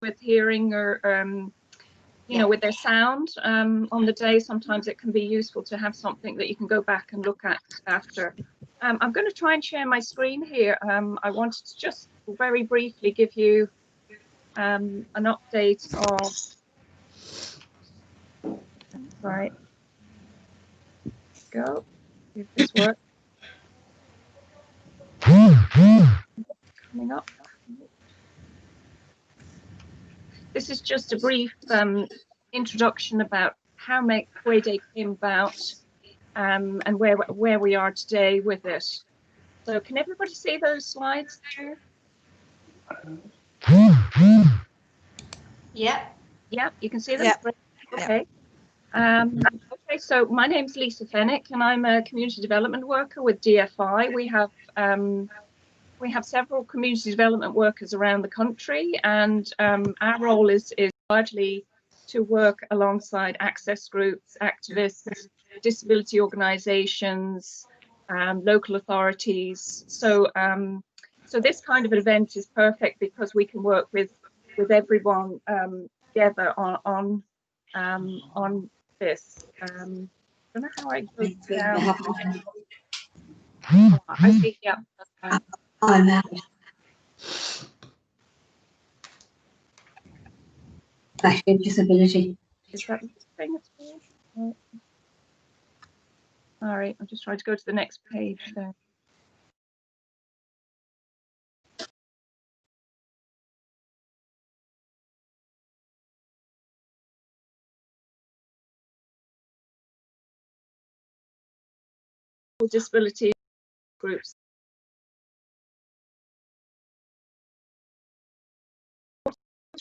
with hearing or you know, with their sound on the day, sometimes it can be useful to have something that you can go back and look at after. I'm going to try and share my screen here. I wanted to just very briefly give you an update of, right, go, if this works. Coming up. This is just a brief introduction about how Make Way Day came about and where we are today with it. So can everybody see those slides there? Yeah. Yeah, you can see them? Yeah. Okay. Okay, so my name's Lisa Fenwick and I'm a community development worker with DFI. We have several community development workers around the country, and our role is largely to work alongside access groups, activists, disability organisations, local authorities. So so this kind of event is perfect because we can work with everyone together on this. I don't know how I go down. I see, yeah, that's fine. I'm out. Actually, disability. Is that the thing? All right, I'm just trying to go to the next page there. Disability groups.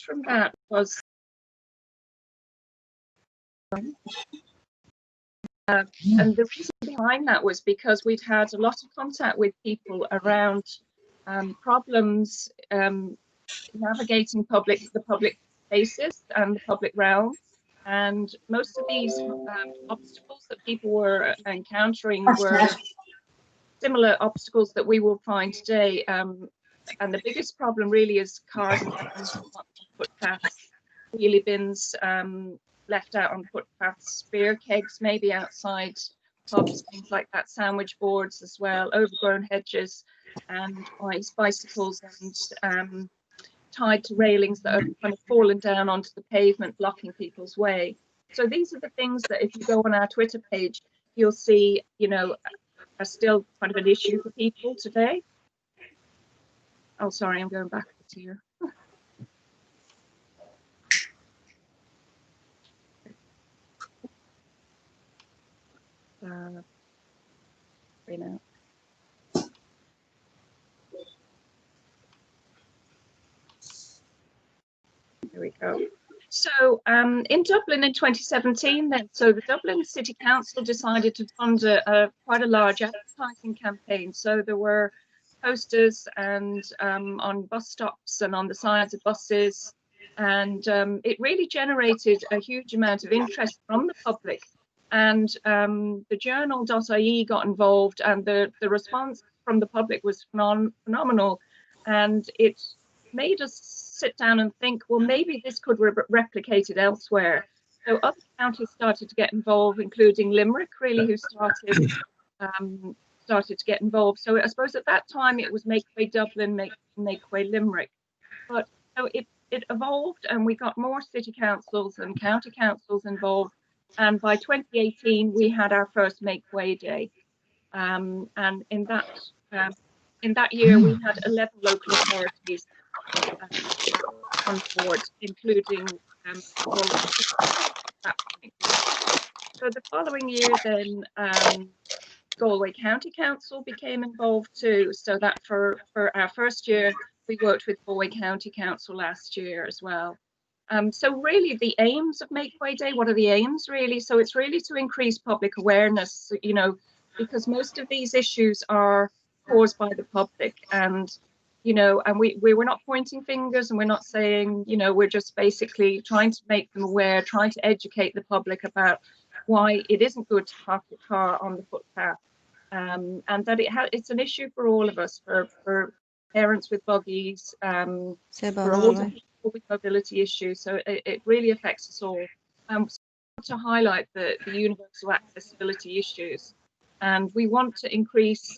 From that was and the reason behind that was because we'd had a lot of contact with people around problems navigating the public spaces and the public realm, and most of these obstacles that people were encountering were similar obstacles that we will find today. And the biggest problem really is cars and vans on footpaths, wheelie bins left out on footpaths, beer kegs maybe outside pubs, things like that, sandwich boards as well, overgrown hedges, and bicycles and tied to railings that have kind of fallen down onto the pavement, blocking people's way. So these are the things that if you go on our Twitter page, you'll see, you know, are still kind of an issue for people today. Oh, sorry, I'm going backwards here. Right now. There we go. So in Dublin in 2017, then, so the Dublin City Council decided to fund quite a large advertising campaign. So there were posters and on bus stops and on the sides of buses, and it really generated a huge amount of interest from the public. And the journal.ie got involved, and the response from the public was phenomenal, and it made us sit down and think, well, maybe this could be replicated elsewhere. So other counties started to get involved, including Limerick, really, who started to get involved. So I suppose at that time it was Make Way Dublin, Make Way Limerick. But so it evolved, and we got more city councils and county councils involved. And by 2018, we had our first Make Way Day. And in that year, we had 11 local authorities on board, including all that point. So the following year, then Galway County Council became involved too. So that for our first year, we worked with Galway County Council last year as well. So really the aims of Make Way Day, what are the aims really? So it's really to increase public awareness, you know, because most of these issues are caused by the public, and you know, and we were not pointing fingers, and we're not saying, you know, we're just basically trying to make them aware, trying to educate the public about why it isn't good to park your car on the footpath, and that it's an issue for all of us, for parents with buggies, for older people people with mobility issues. So it really affects us all. So I want to highlight the universal accessibility issues. And we want to increase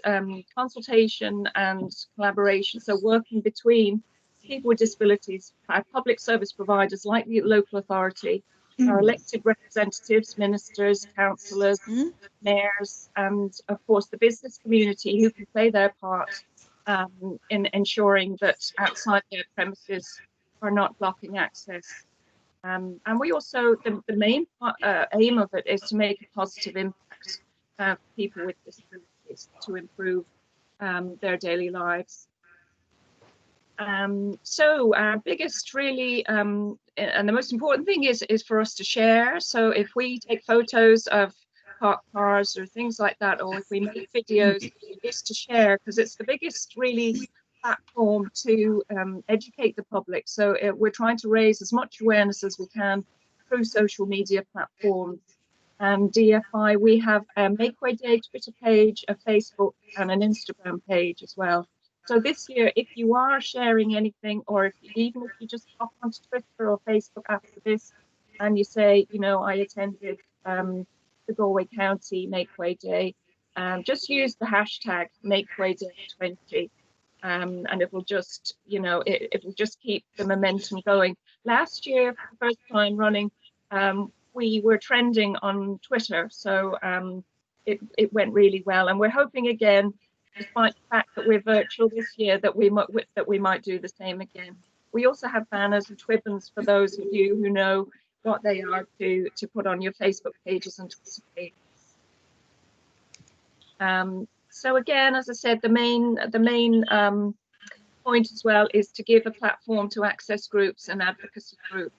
consultation and collaboration. So working between people with disabilities, our public service providers like the local authority, our elected representatives, ministers, councillors, mayors, and of course the business community who can play their part in ensuring that outside their premises are not blocking access. And we also, the main aim of it is to make a positive impact for people with disabilities to improve their daily lives. So our biggest really and the most important thing is for us to share. So if we take photos of parked cars or things like that, or if we make videos, it's to share, because it's the biggest really platform to educate the public. So we're trying to raise as much awareness as we can through social media platforms. And DFI, we have a Make Way Day Twitter page, a Facebook and an Instagram page as well. So this year, if you are sharing anything, or even if you just hop onto Twitter or Facebook after this and you say, you know, I attended the Galway County Make Way Day, just use the hashtag MakeWayDay20, and it will just, you know, it will just keep the momentum going. Last year, for the first time running, we were trending on Twitter, so it went really well, and we're hoping again, despite the fact that we're virtual this year, that we might do the same again. We also have banners and twibbons for those of you who know what they are to put on your Facebook pages and Twitter pages. So again, as I said, the main point as well is to give a platform to access groups and advocacy groups,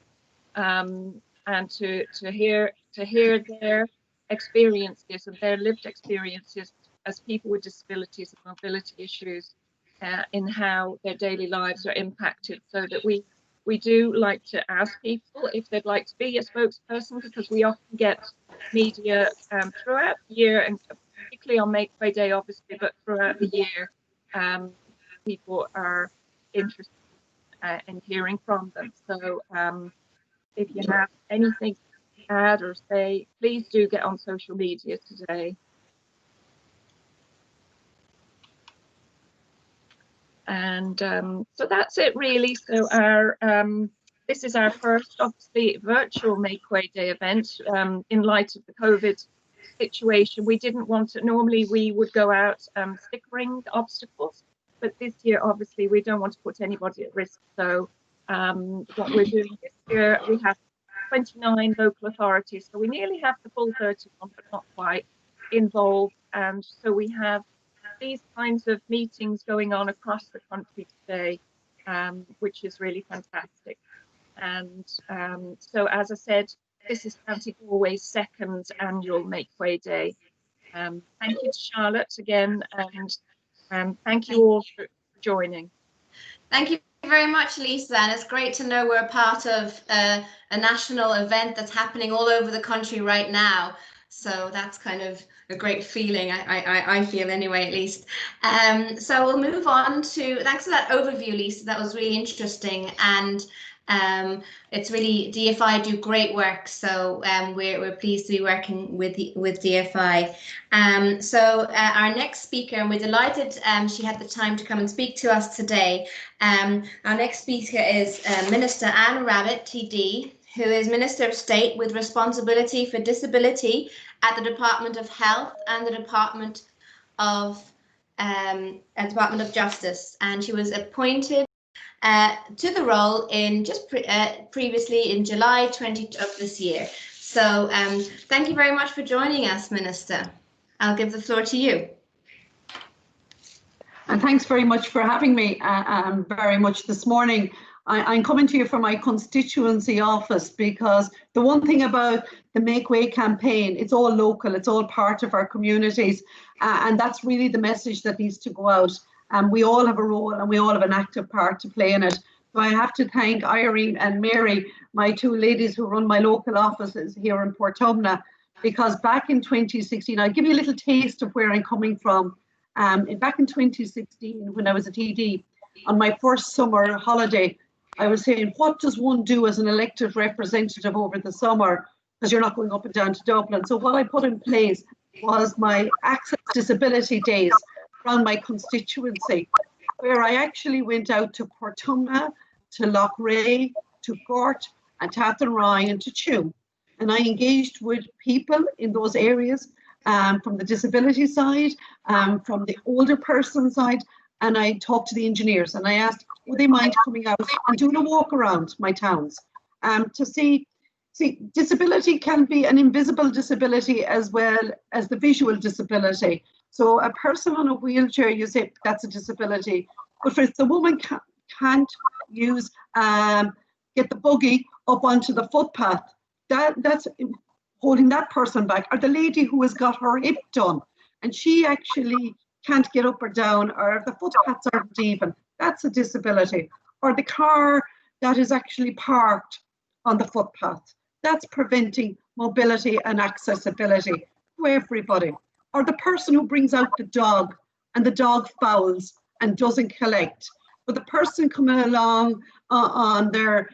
and to hear their experiences and their lived experiences as people with disabilities and mobility issues in how their daily lives are impacted, so that we do like to ask people if they'd like to be a spokesperson, because we often get media throughout the year, and particularly on Make Way Day obviously, but throughout the year people are interested in hearing from them. So if you have anything to add or say, please do get on social media today. And so that's it really. So our this is our first, obviously, virtual Make Way Day event in light of the COVID situation. We didn't want to, normally we would go out stickering obstacles, but this year obviously we don't want to put anybody at risk. So what we're doing this year, we have 29 local authorities, so we nearly have the full 31, but not quite, involved. And so we have these kinds of meetings going on across the country today, which is really fantastic. And so, as I said, this is County Galway's second annual Make Way Day. Thank you to Charlotte again, and thank you all for joining. Thank you very much, Lisa, and it's great to know we're a part of a national event that's happening all over the country right now. So that's kind of a great feeling, I feel anyway, at least. So we'll move on to, thanks for that overview, Lisa, that was really interesting. And it's really, DFI do great work, so we're pleased to be working with DFI. So our next speaker, and we're delighted she had the time to come and speak to us today. Our next speaker is Minister Anne Rabbitte, TD, who is Minister of State with responsibility for disability at the Department of Health and the Department of Justice, and she was appointed to the role in previously in July 20 of this year. So thank you very much for joining us, Minister. I'll give the floor to you. And thanks very much for having me very much this morning. I'm coming to you from my constituency office, because the one thing about the Make Way campaign, it's all local, it's all part of our communities, and that's really the message that needs to go out. We all have a role and we all have an active part to play in it. So I have to thank Irene and Mary, my two ladies who run my local offices here in Portumna, because back in 2016, I'll give you a little taste of where I'm coming from. Back in 2016, when I was a TD, on my first summer holiday, I was saying, what does one do as an elected representative over the summer? Because you're not going up and down to Dublin. So what I put in place was my Access Disability Days around my constituency, where I actually went out to Portumna, to Loughrea, to Gort, and to Athenry and to Tuam. And I engaged with people in those areas from the disability side, from the older person side, and I talked to the engineers and I asked, would they mind coming out and doing a walk around my towns to see, disability can be an invisible disability as well as the visual disability. So a person on a wheelchair, you say that's a disability, but if the woman can't use, get the buggy up onto the footpath, that's holding that person back. Or the lady who has got her hip done and she actually can't get up or down, or the footpaths aren't even, that's a disability. Or the car that is actually parked on the footpath, that's preventing mobility and accessibility to everybody. Or the person who brings out the dog and the dog fouls and doesn't collect, but the person coming along on their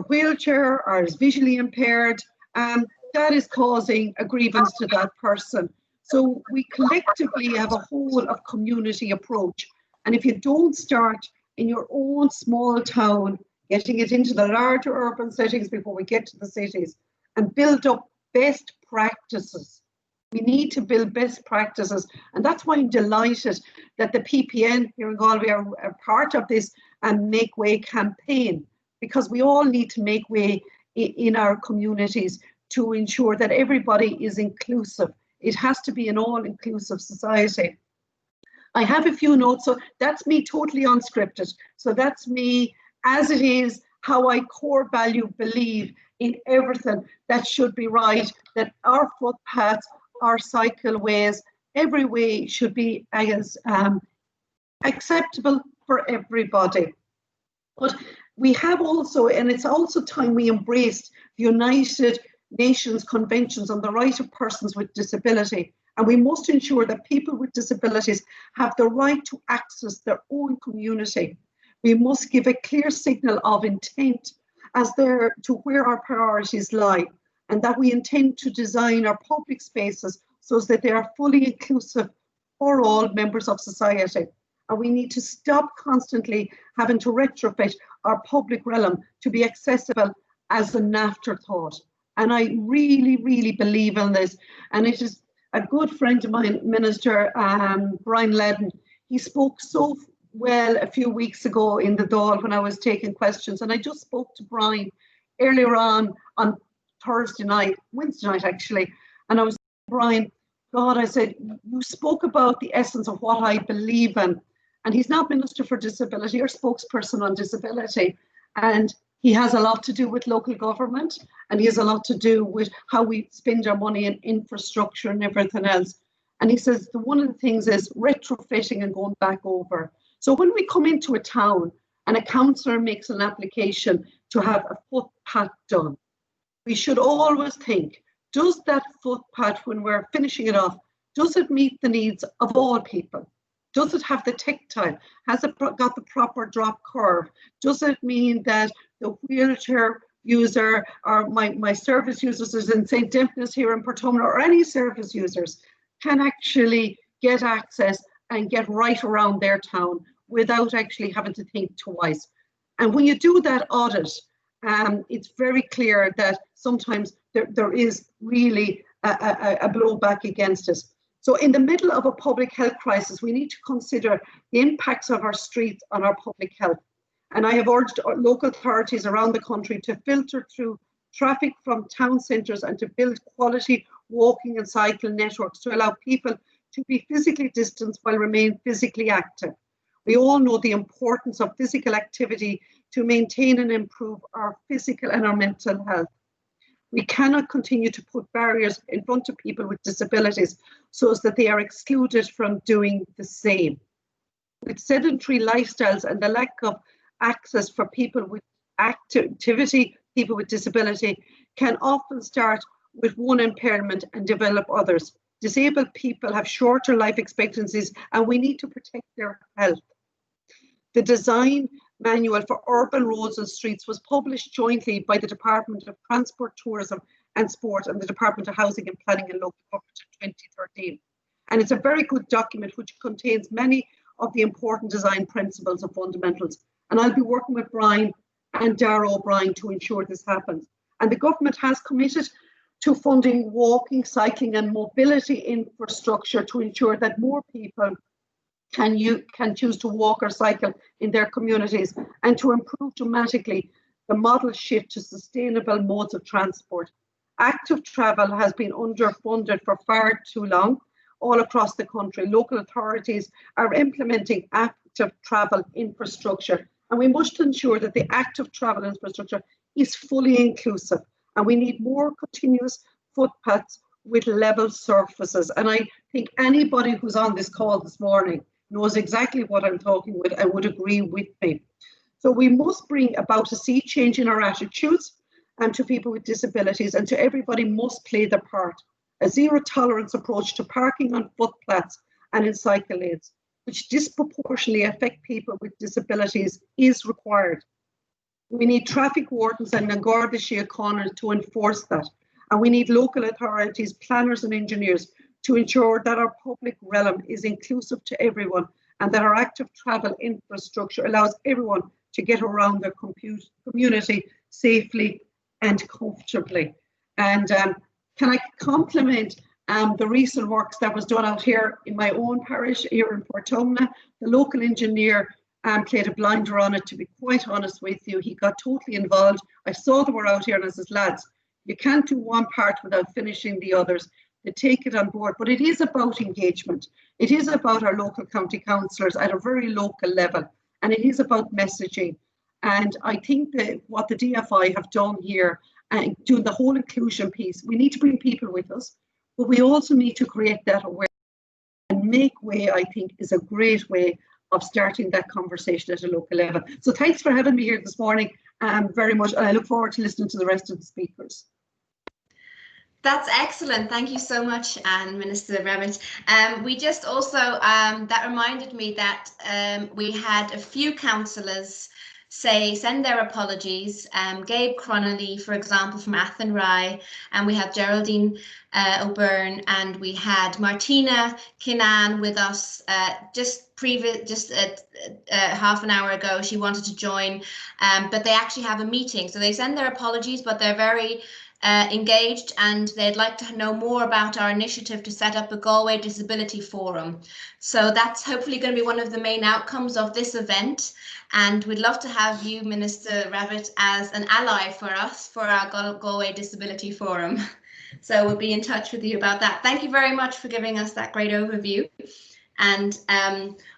wheelchair or is visually impaired, that is causing a grievance to that person. So we collectively have a whole of community approach. And if you don't start in your own small town, getting it into the larger urban settings before we get to the cities and build up best practices. We need to build best practices. And that's why I'm delighted that the PPN here in Galway are part of this Make Way campaign, because we all need to make way in our communities to ensure that everybody is inclusive. It has to be an all-inclusive society. I have a few notes, so that's me totally unscripted. So that's me as it is, how I core value believe in everything that should be right, that our footpaths, our cycleways, every way should be as acceptable for everybody. But we have also, and it's also time we embraced the United Nations Conventions on the Right of Persons with Disability. And we must ensure that people with disabilities have the right to access their own community. We must give a clear signal of intent as to where our priorities lie, and that we intend to design our public spaces so that they are fully inclusive for all members of society. And we need to stop constantly having to retrofit our public realm to be accessible as an afterthought. And I really, really believe in this. And it is a good friend of mine, Minister Brian Ledden. He spoke so well a few weeks ago in the Dáil when I was taking questions. And I just spoke to Brian earlier on Wednesday night actually. And I was saying, Brian, God, I said, you spoke about the essence of what I believe in. And he's not Minister for Disability or spokesperson on disability. And he has a lot to do with local government, and he has a lot to do with how we spend our money in infrastructure and everything else. And he says one of the things is retrofitting and going back over. So when we come into a town and a councillor makes an application to have a footpath done, we should always think, does that footpath, when we're finishing it off, does it meet the needs of all people? Does it have the tactile? Has it got the proper drop curve? Does it mean that the wheelchair user or my service users is in St. Dimphna's here in Portumna, or any service users can actually get access and get right around their town without actually having to think twice? And when you do that audit, it's very clear that sometimes there is really a blowback against it. So in the middle of a public health crisis, we need to consider the impacts of our streets on our public health. And I have urged local authorities around the country to filter through traffic from town centres and to build quality walking and cycling networks to allow people to be physically distanced while remaining physically active. We all know the importance of physical activity to maintain and improve our physical and our mental health. We cannot continue to put barriers in front of people with disabilities so that they are excluded from doing the same. With sedentary lifestyles and the lack of access for people with activity, people with disability can often start with one impairment and develop others. Disabled people have shorter life expectancies and we need to protect their health. The design manual for urban roads and streets was published jointly by the Department of Transport, Tourism and Sport and the Department of Housing and Planning and Local Government in 2013. And it's a very good document which contains many of the important design principles and fundamentals. And I'll be working with Brian and Darragh O'Brien to ensure this happens. And the government has committed to funding walking, cycling and mobility infrastructure to ensure that more people can choose to walk or cycle in their communities, and to improve dramatically the model shift to sustainable modes of transport. Active travel has been underfunded for far too long all across the country. Local authorities are implementing active travel infrastructure, and we must ensure that the active travel infrastructure is fully inclusive, and we need more continuous footpaths with level surfaces. And I think anybody who's on this call this morning knows exactly what I'm talking with and would agree with me. So we must bring about a sea change in our attitudes and to people with disabilities, and to everybody must play their part. A zero tolerance approach to parking on footpaths and in cycle lanes, which disproportionately affect people with disabilities, is required. We need traffic wardens and Garda Síochána to enforce that. And we need local authorities, planners and engineers to ensure that our public realm is inclusive to everyone, and that our active travel infrastructure allows everyone to get around their community safely and comfortably. And can I compliment the recent works that was done out here in my own parish here in Portumna? The local engineer played a blinder on it, to be quite honest with you. He got totally involved. I saw they were out here and I said, lads, you can't do one part without finishing the others. They take it on board, but it is about engagement. It is about our local county councillors at a very local level, and it is about messaging. And I think that what the DFI have done here and doing the whole inclusion piece, we need to bring people with us, but we also need to create that awareness. And Make Way, I think, is a great way of starting that conversation at a local level. So thanks for having me here this morning very much, and I look forward to listening to the rest of the speakers. That's excellent. Thank you so much, Minister Rabbitte. We just also, that reminded me that we had a few councillors send their apologies. Gabe Cronolly, for example, from Athenry, and we had Geraldine O'Byrne, and we had Martina Kinnan with us just half an hour ago. She wanted to join, but they actually have a meeting. So they send their apologies, but they're very engaged, and they'd like to know more about our initiative to set up a Galway Disability Forum. So that's hopefully going to be one of the main outcomes of this event, and we'd love to have you, Minister Rabbitte, as an ally for us for our Galway Disability Forum. So we'll be in touch with you about that. Thank you very much for giving us that great overview. And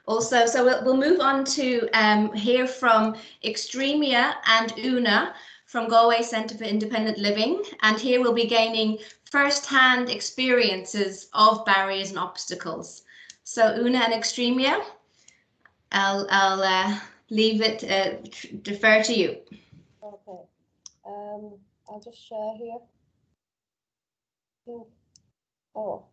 also, so we'll move on to hear from Extremea and Una from Galway Centre for Independent Living, and here we'll be gaining first-hand experiences of barriers and obstacles. So Una and Extremea, I'll leave it, defer to you. Okay, I'll just share here. Oh,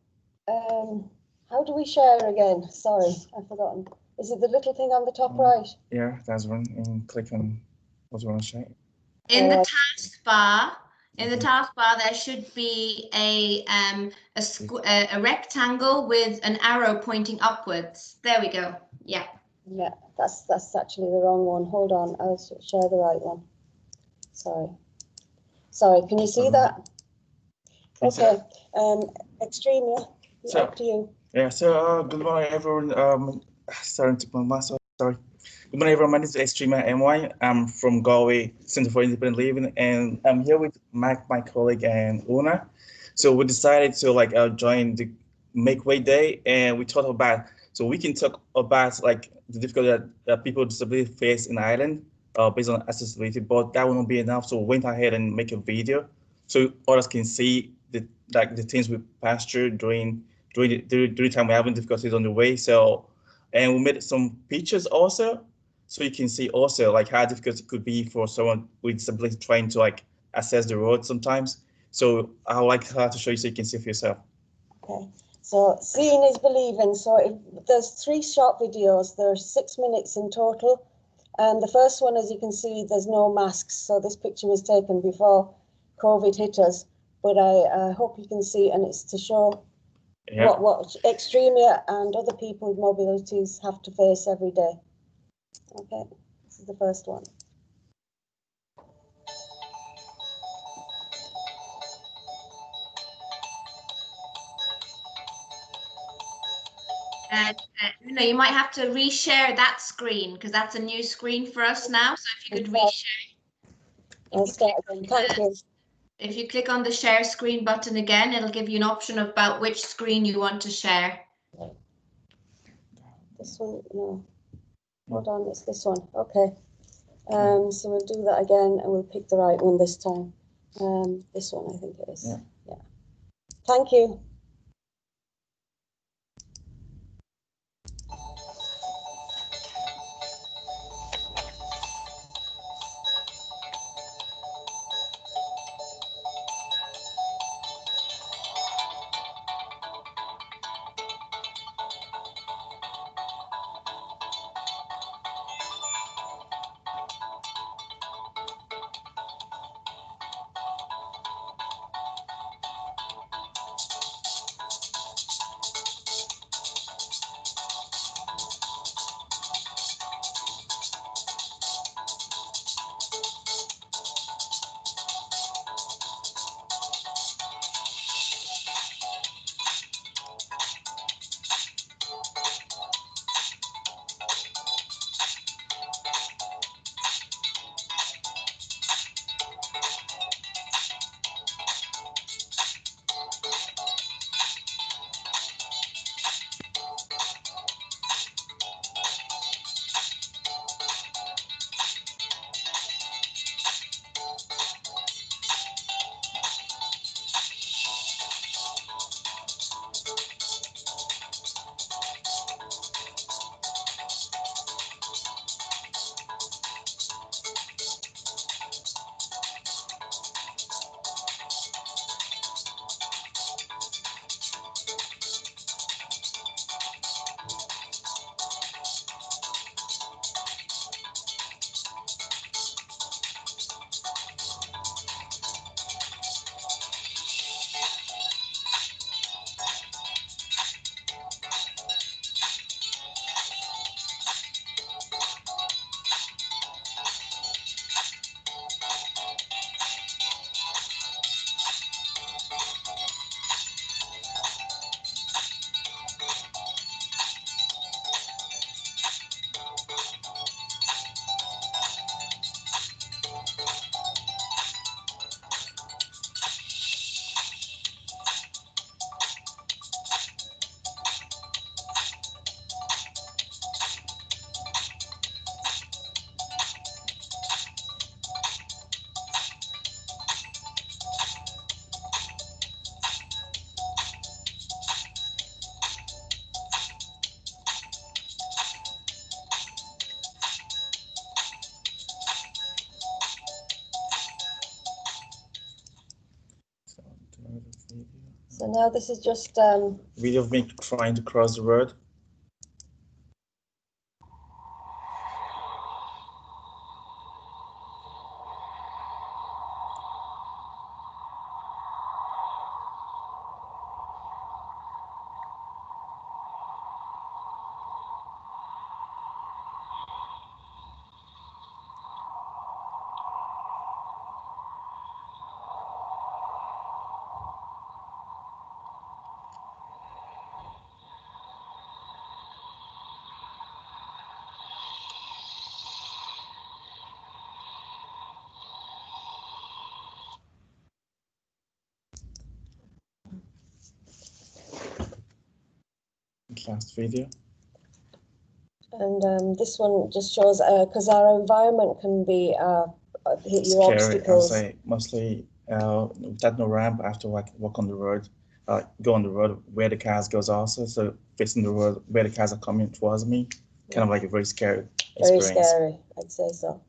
how do we share again? Sorry, I've forgotten. Is it the little thing on the top right? Yeah, that's one, and click on what you want to share. In the taskbar, there should be a rectangle with an arrow pointing upwards. There we go. Yeah. Yeah, that's actually the wrong one. Hold on, I'll share the right one. Sorry. Can you see that? Okay. Extremea, up to you. Yeah. So good morning, everyone. Sorry to my master. Sorry. Good morning, everyone. My name is Extremea MY. I'm from Galway Centre for Independent Living, and I'm here with my colleague and Una. So we decided to join the Make Way Day, and we thought about, so we can talk about the difficulty that people with disability face in Ireland based on accessibility, but that will not be enough. So we went ahead and make a video so others can see the things we passed through during the time we're having difficulties on the way. So, and we made some pictures also, so you can see also how difficult it could be for someone with disability trying to access the road sometimes. So I would like her to show you so you can see for yourself. Okay, so seeing is believing. So there's 3 short videos. There's 6 minutes in total. And the first one, as you can see, there's no masks. So this picture was taken before COVID hit us. But I hope you can see, and it's to show what Extremea and other people with mobilities have to face every day. Okay, this is the first one. You might have to reshare that screen because that's a new screen for us now. So if you could reshare. I'll start again. Thank you. If you click on the share screen button again, it'll give you an option about which screen you want to share. This one, no. Hold on, it's this one. Okay. So we'll do that again and we'll pick the right one this time. This one, I think it is. Yeah. Thank you. So now this is just video of me trying to cross the road. Last video. And this one just shows because our environment can be hit your Scary. obstacles. I'll say mostly without no ramp. I have to walk on the road, go on the road where the cars goes also. So facing the road where the cars are coming towards me, kind of like a very scary experience. Very scary, I'd say so.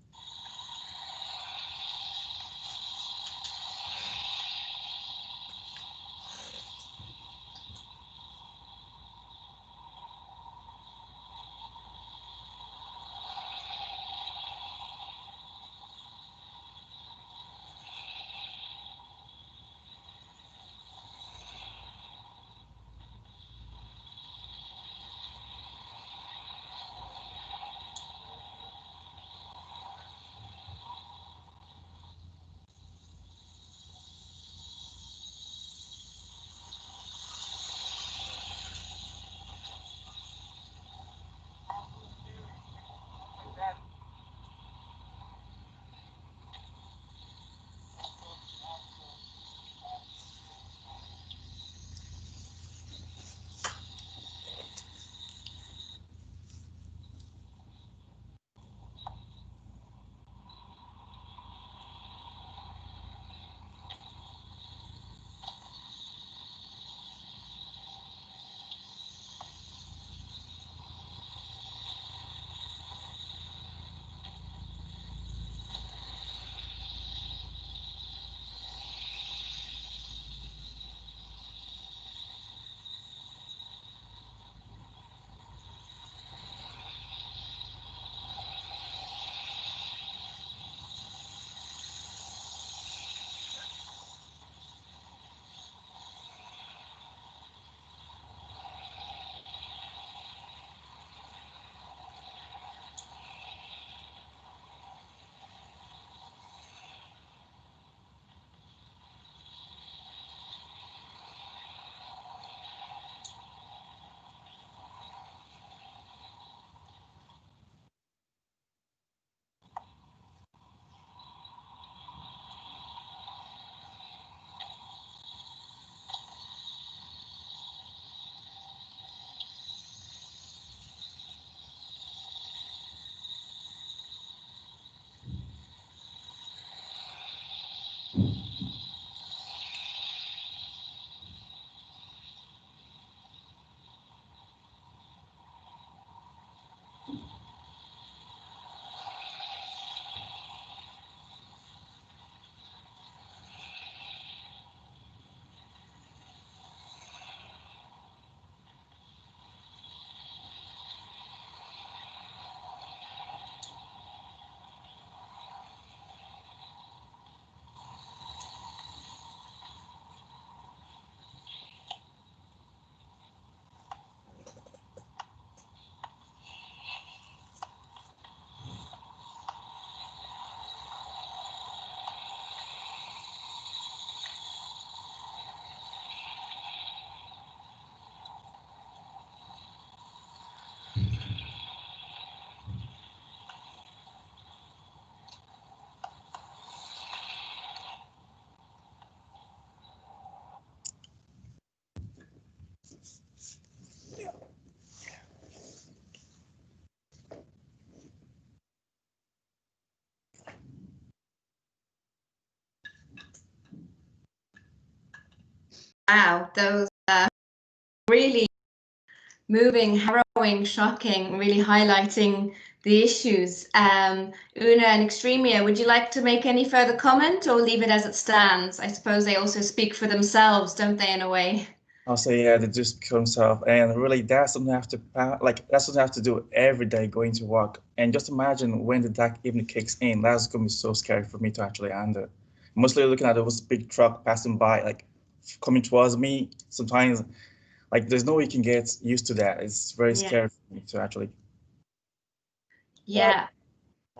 Wow, those really moving, harrowing, shocking, really highlighting the issues. Una and Extremea, would you like to make any further comment or leave it as it stands? I suppose they also speak for themselves, don't they, in a way? Also, yeah, they just kill themselves, and really, that's something I have to that's something I have to do every day going to work. And just imagine when the dark evening kicks in, that's gonna be so scary for me to actually handle. Mostly looking at those big truck passing by, like coming towards me. Sometimes, like there's no way you can get used to that. It's very scary for me to actually. Yeah.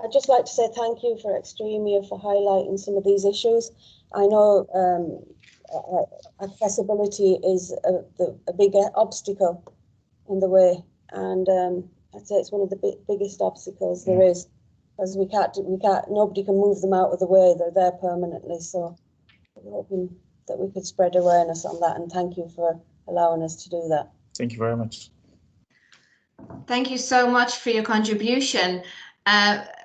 I'd just like to say thank you for Extremea for highlighting some of these issues. I know accessibility is a big obstacle in the way, and I'd say it's one of the biggest obstacles there is, because nobody can move them out of the way. They're there permanently. So we're hoping that we could spread awareness on that, and thank you for allowing us to do that. Thank you very much. Thank you so much for your contribution.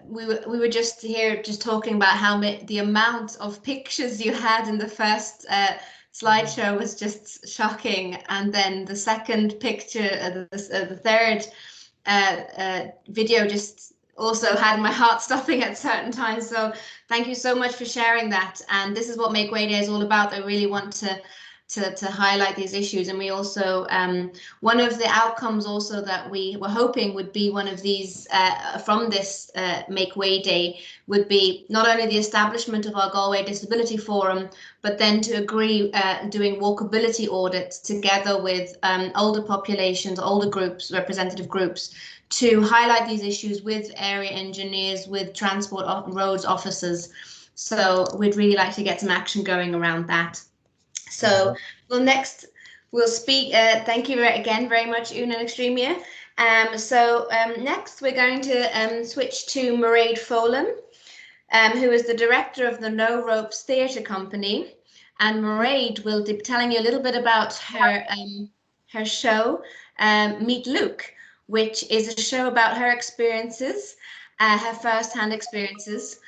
We were just here talking about how the amount of pictures you had in the first slideshow was just shocking, and then the second picture, the third video just also had my heart stopping at certain times. So thank you so much for sharing that. And this is what Make Way Day is all about. I really want to highlight these issues. And we also, one of the outcomes also that we were hoping would be one of these from this Make Way Day would be not only the establishment of our Galway Disability Forum, but then to agree doing walkability audits together with older populations, older groups, representative groups, to highlight these issues with area engineers, with transport roads officers. So we'd really like to get some action going around that. So next we'll speak. Thank you again very much, Una and Extremea. Next we're going to switch to Mairead Folan, who is the director of the No Ropes Theatre Company. And Mairead will be telling you a little bit about her show, Meet Luke, which is a show about her experiences, her first-hand experiences.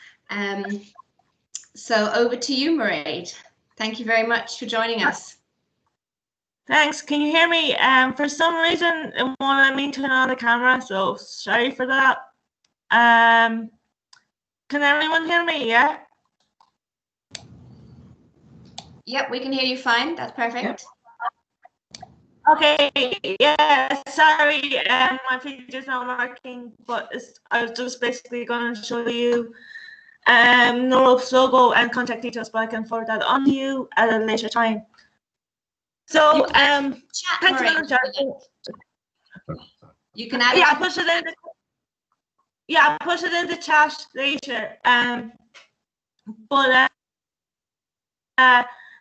So over to you, Mairead. Thank you very much for joining us. Thanks. Can you hear me? For some reason, it won't let me turn on the camera, so sorry for that. Can everyone hear me? Yeah. Yep, we can hear you fine. That's perfect. Yep. Okay. Yeah. Sorry, my picture's not working, but I was just basically going to show you No Ropes logo and contact details, but I can forward that on to you at a later time. So chat, thanks Mairead, you can add yeah, push it in the, yeah, push it in the chat later.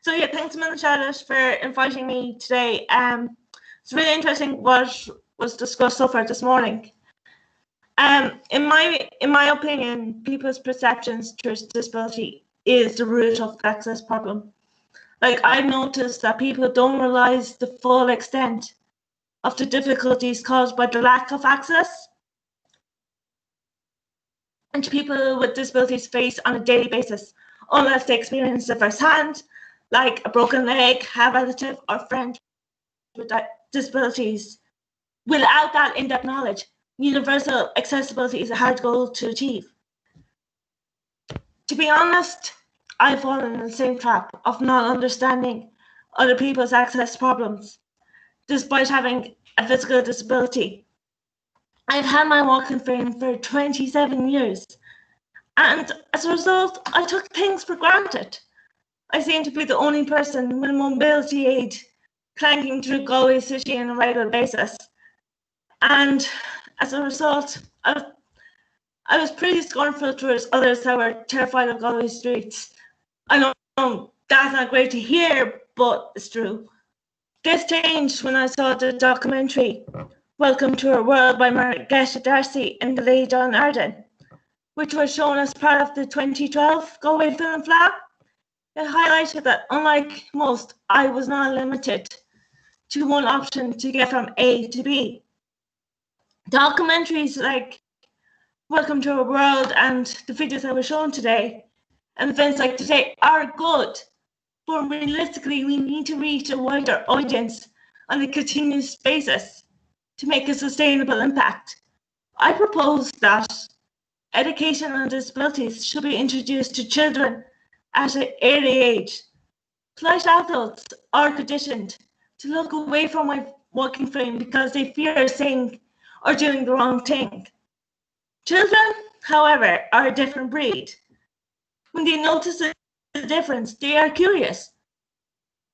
So yeah, thanks a million, Charlotte, for inviting me today. It's really interesting what was discussed so far this morning. In my opinion, people's perceptions towards disability is the root of the access problem. Like, I've noticed that people don't realize the full extent of the difficulties caused by the lack of access, and people with disabilities face on a daily basis. unless they experience it firsthand, like a broken leg, have a relative or friend with disabilities. Without that in-depth knowledge, universal accessibility is a hard goal to achieve. To be honest, I've fallen in the same trap of not understanding other people's access problems, despite having a physical disability. I've had my walking frame for 27 years, and as a result, I took things for granted. I seem to be the only person with a mobility aid clanking through Galway City on a regular basis. And as a result, I was pretty scornful towards others that were terrified of Galway streets. I know that's not great to hear, but it's true. This changed when I saw the documentary Welcome to Our World by Mairead Darcy and the late John Arden, which was shown as part of the 2012 Galway Film Flap. It highlighted that, unlike most, I was not limited to one option to get from A to B. Documentaries like Welcome to Our World and the videos that were shown today, and events like today, are good, but realistically, we need to reach a wider audience on a continuous basis to make a sustainable impact. I propose that education on disabilities should be introduced to children at an early age. Polite adults are conditioned to look away from my walking frame because they fear saying or doing the wrong thing. Children, however, are a different breed. When they notice the difference, they are curious,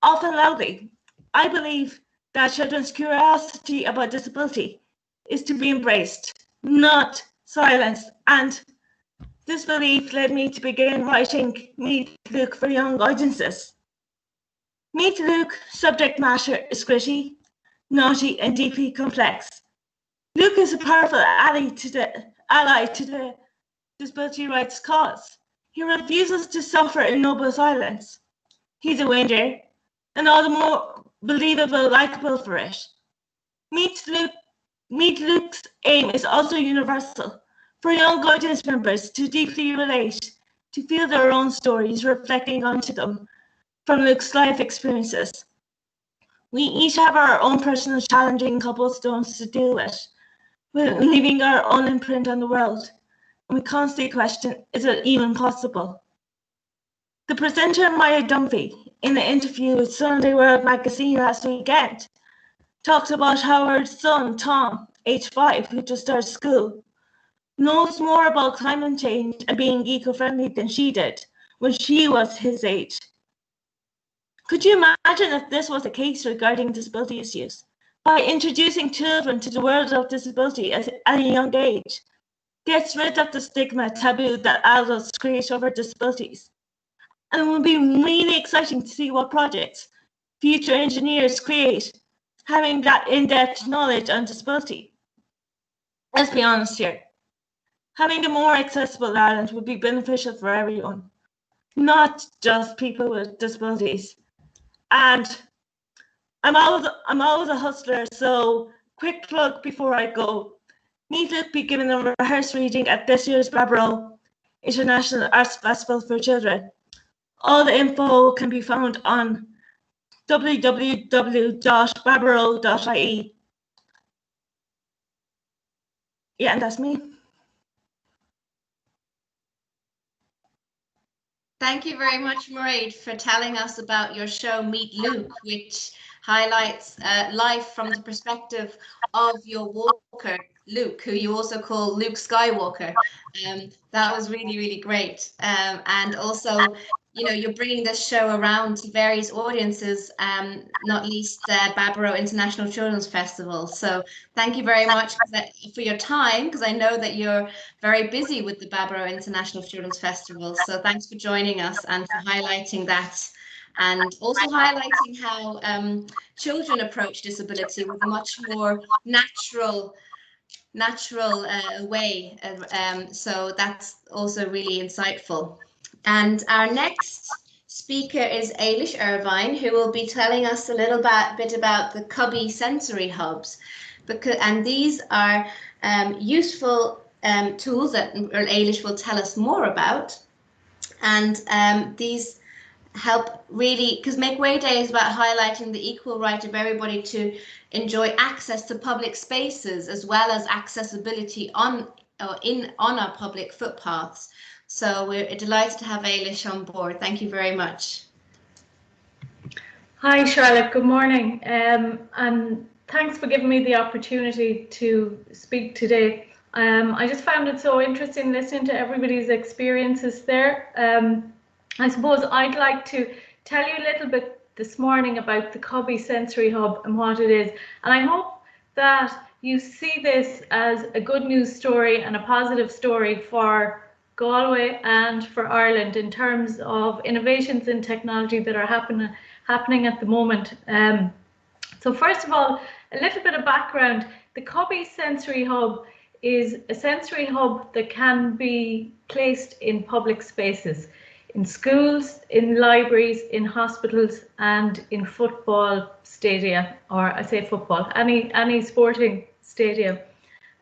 often loudly. I believe that children's curiosity about disability is to be embraced, not silenced, and this belief led me to begin writing Meet Luke for young audiences. Meet Luke subject matter is gritty, naughty, and deeply complex. Luke is a powerful ally to the disability rights cause. He refuses to suffer in noble silence. He's a winner, and all the more believable, likable for it. Meet Luke's aim is also universal, for young audience members to deeply relate, to feel their own stories reflecting onto them from Luke's life experiences. We each have our own personal challenging cobblestones to deal with leaving our own imprint on the world. And we constantly question, is it even possible? The presenter, Mairead Dunphy, in an interview with Sunday World magazine last weekend, talked about how her son, Tom, age 5, who just started school, knows more about climate change and being eco-friendly than she did when she was his age. Could you imagine if this was the case regarding disability issues? By introducing children to the world of disability at a young age, gets rid of the stigma taboo that adults create over disabilities. And it will be really exciting to see what projects future engineers create, having that in-depth knowledge on disability. Let's be honest here. Having a more accessible Ireland would be beneficial for everyone, not just people with disabilities. And I'm always a hustler, so quick plug before I go. Meet Luke be given a rehearsed reading at this year's Barbaro International Arts Festival for Children. All the info can be found on www.barbaro.ie. Yeah, and that's me. Thank you very much, Mairead, for telling us about your show Meet Luke, which highlights life from the perspective of your walker, Luke, who you also call Luke Skywalker. That was really, really great. And also, you know, you're bringing this show around to various audiences, not least Barbaro International Children's Festival. So thank you very much for your time, because I know that you're very busy with the Barbaro International Children's Festival. So thanks for joining us and for highlighting that, and also highlighting how children approach disability with a much more natural way. So that's also really insightful. And our next speaker is Eilish Irvine, who will be telling us a little bit about the CUBBIE sensory hubs. And these are useful tools that Eilish will tell us more about. And these help really, because Make Way Day is about highlighting the equal right of everybody to enjoy access to public spaces, as well as accessibility on our public footpaths. So we're delighted to have Eilish on board. Thank you very much. Hi Charlotte, good morning, and thanks for giving me the opportunity to speak today. I just found it so interesting listening to everybody's experiences there. I suppose I'd like to tell you a little bit this morning about the CUBBIE Sensory Hub and what it is, and I hope that you see this as a good news story and a positive story for Galway and for Ireland in terms of innovations in technology that are happening at the moment. So first of all, a little bit of background. The CUBBIE Sensory Hub is a sensory hub that can be placed in public spaces, in schools, in libraries, in hospitals, and in football stadia, or I say football, any sporting stadium.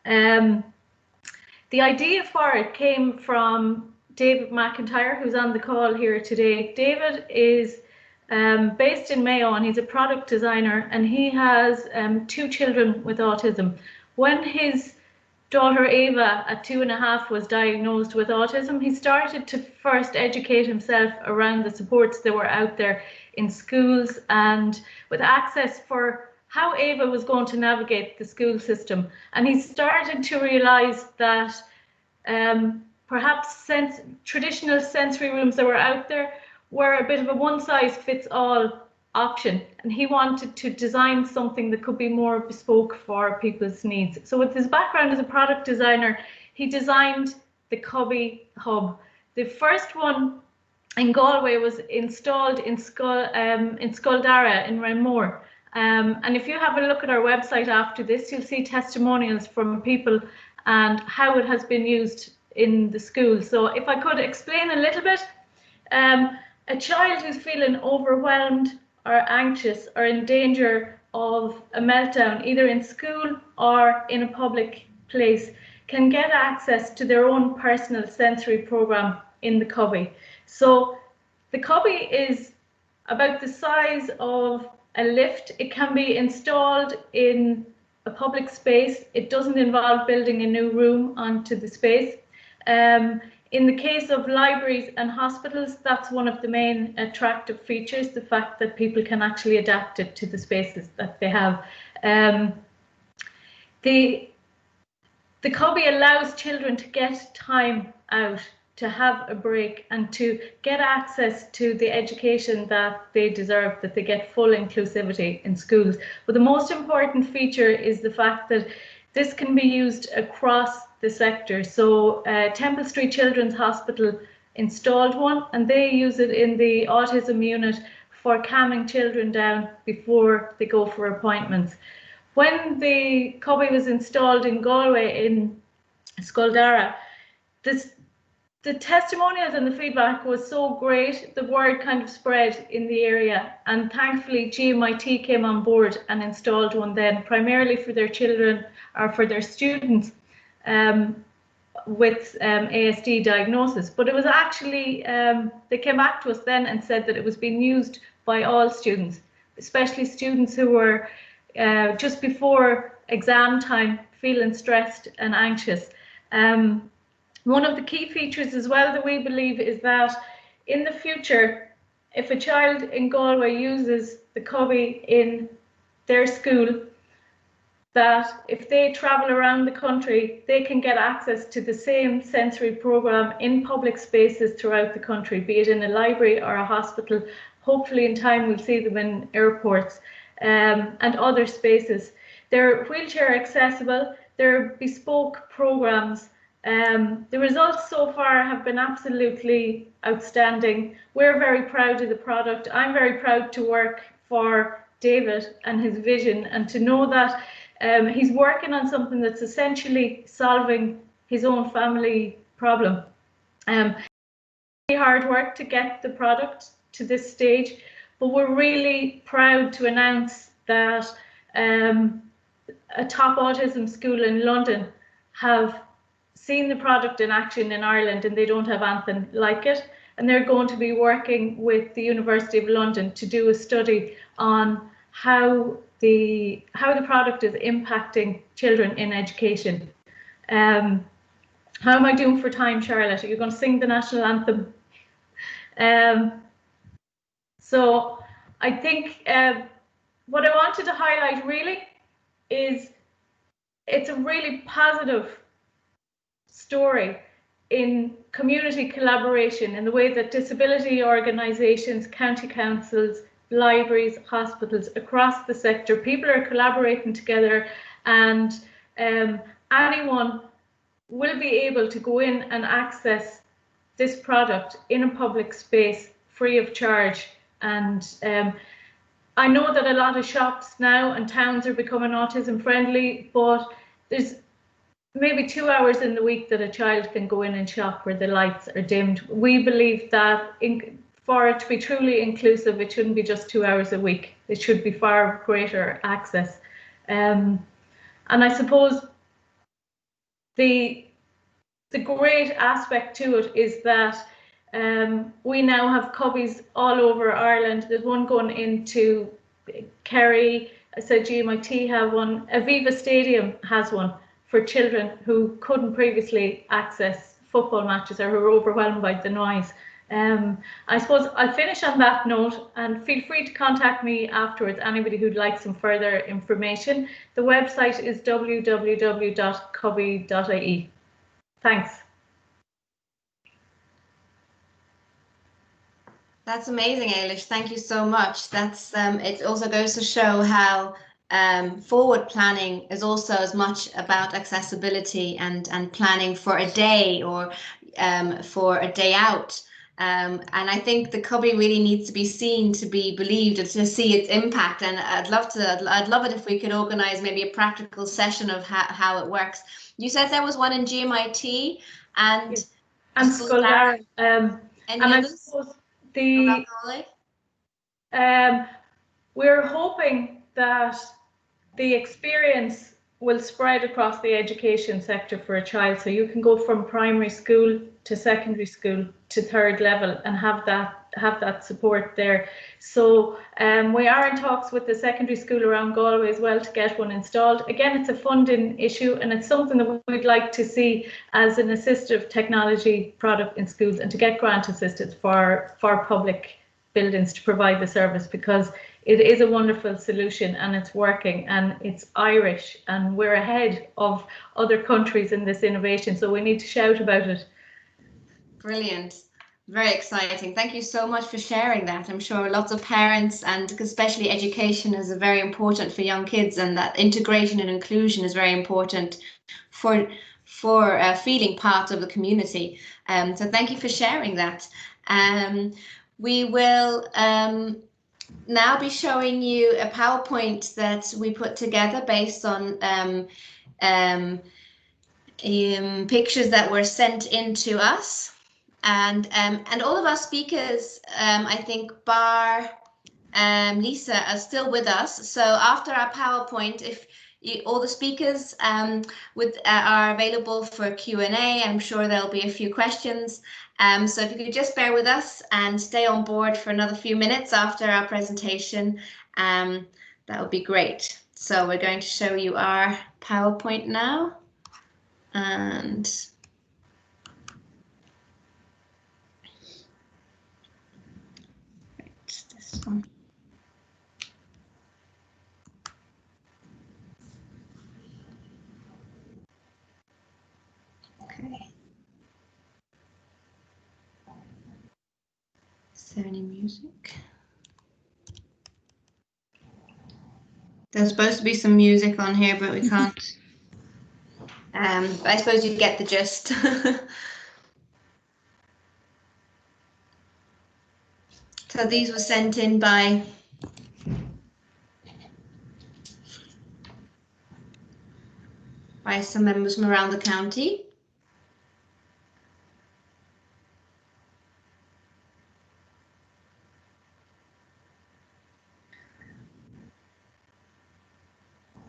The idea for it came from David McIntyre, who's on the call here today. David is based in Mayo, and he's a product designer, and he has 2 children with autism. When his daughter Ava at 2.5 was diagnosed with autism, he started to first educate himself around the supports that were out there in schools and with access for how Ava was going to navigate the school system. And he started to realize that perhaps traditional sensory rooms that were out there were a bit of a one-size-fits-all option, and he wanted to design something that could be more bespoke for people's needs. So with his background as a product designer, he designed the CUBBIE Hub. The first one in Galway was installed in Scoldara in Renmore. And if you have a look at our website after this, you'll see testimonials from people and how it has been used in the school. So if I could explain a little bit, a child who's feeling overwhelmed or anxious or in danger of a meltdown, either in school or in a public place, can get access to their own personal sensory program in the CUBBIE. So the CUBBIE is about the size of a lift. It can be installed in a public space. It doesn't involve building a new room onto the space. In the case of libraries and hospitals, that's one of the main attractive features, the fact that people can actually adapt it to the spaces that they have. The CUBBIE allows children to get time out, to have a break, and to get access to the education that they deserve, that they get full inclusivity in schools. But the most important feature is the fact that this can be used across the sector. So Temple Street Children's Hospital installed one, and they use it in the autism unit for calming children down before they go for appointments. When the CUBBIE was installed in Galway in Scoldara, the testimonials and the feedback was so great, the word kind of spread in the area, and thankfully GMIT came on board and installed one then, primarily for their children or for their students with ASD diagnosis. But it was actually, they came back to us then and said that it was being used by all students, especially students who were just before exam time feeling stressed and anxious. One of the key features as well that we believe is that in the future, if a child in Galway uses the CUBBIE in their school, that if they travel around the country, they can get access to the same sensory program in public spaces throughout the country, be it in a library or a hospital. Hopefully in time we'll see them in airports and other spaces. They're wheelchair accessible, they're bespoke programs. The results so far have been absolutely outstanding. We're very proud of the product. I'm very proud to work for David and his vision, and to know that he's working on something that's essentially solving his own family problem. Hard work to get the product to this stage, but we're really proud to announce that a top autism school in London have seen the product in action in Ireland, and they don't have anything like it. and they're going to be working with the University of London to do a study on how the product is impacting children in education. How am I doing for time, Charlotte? Are you going to sing the national anthem? So I think what I wanted to highlight really is it's a really positive story in community collaboration, in the way that disability organisations, county councils, libraries, hospitals across the sector, people are collaborating together, and anyone will be able to go in and access this product in a public space free of charge. And I know that a lot of shops now and towns are becoming autism friendly, but there's maybe 2 hours in the week that a child can go in and shop where the lights are dimmed. We believe that for it to be truly inclusive, it shouldn't be just 2 hours a week. It should be far greater access. And I suppose the great aspect to it is that we now have CUBBIEs all over Ireland. There's one going into Kerry. I said GMIT have one. Aviva Stadium has one for children who couldn't previously access football matches or who were overwhelmed by the noise. I suppose I'll finish on that note, and feel free to contact me afterwards, anybody who'd like some further information. The website is www.cubbie.ie. Thanks. That's amazing, Ailish. Thank you so much. That's it also goes to show how forward planning is also as much about accessibility and planning for a day or for a day out. And I think the CUBBIE really needs to be seen to be believed and to see its impact. And I'd love it if we could organise maybe a practical session of how it works. You said there was one in GMIT and Scollare. And I suppose we're hoping that the experience will spread across the education sector for a child. So you can go from primary school to secondary school to third level and have that support there. So we are in talks with the secondary school around Galway as well to get one installed. Again, it's a funding issue, and it's something that we'd like to see as an assistive technology product in schools, and to get grant assistance for public buildings to provide the service, because it is a wonderful solution and it's working, and it's Irish, and we're ahead of other countries in this innovation, so we need to shout about it. Brilliant. Very exciting. Thank you so much for sharing that. I'm sure lots of parents, and especially education is very important for young kids, and that integration and inclusion is very important for feeling part of the community. So thank you for sharing that. We will now be showing you a PowerPoint that we put together based on pictures that were sent in to us. And all of our speakers, I think bar Lisa, are still with us. So after our PowerPoint, if all the speakers are available for Q&A, I'm sure there'll be a few questions. So if you could just bear with us and stay on board for another few minutes after our presentation, that would be great. So we're going to show you our PowerPoint now. And this one. Okay. Is there any music? There's supposed to be some music on here, but we can't. I suppose you get the gist. So these were sent in by some members from around the county.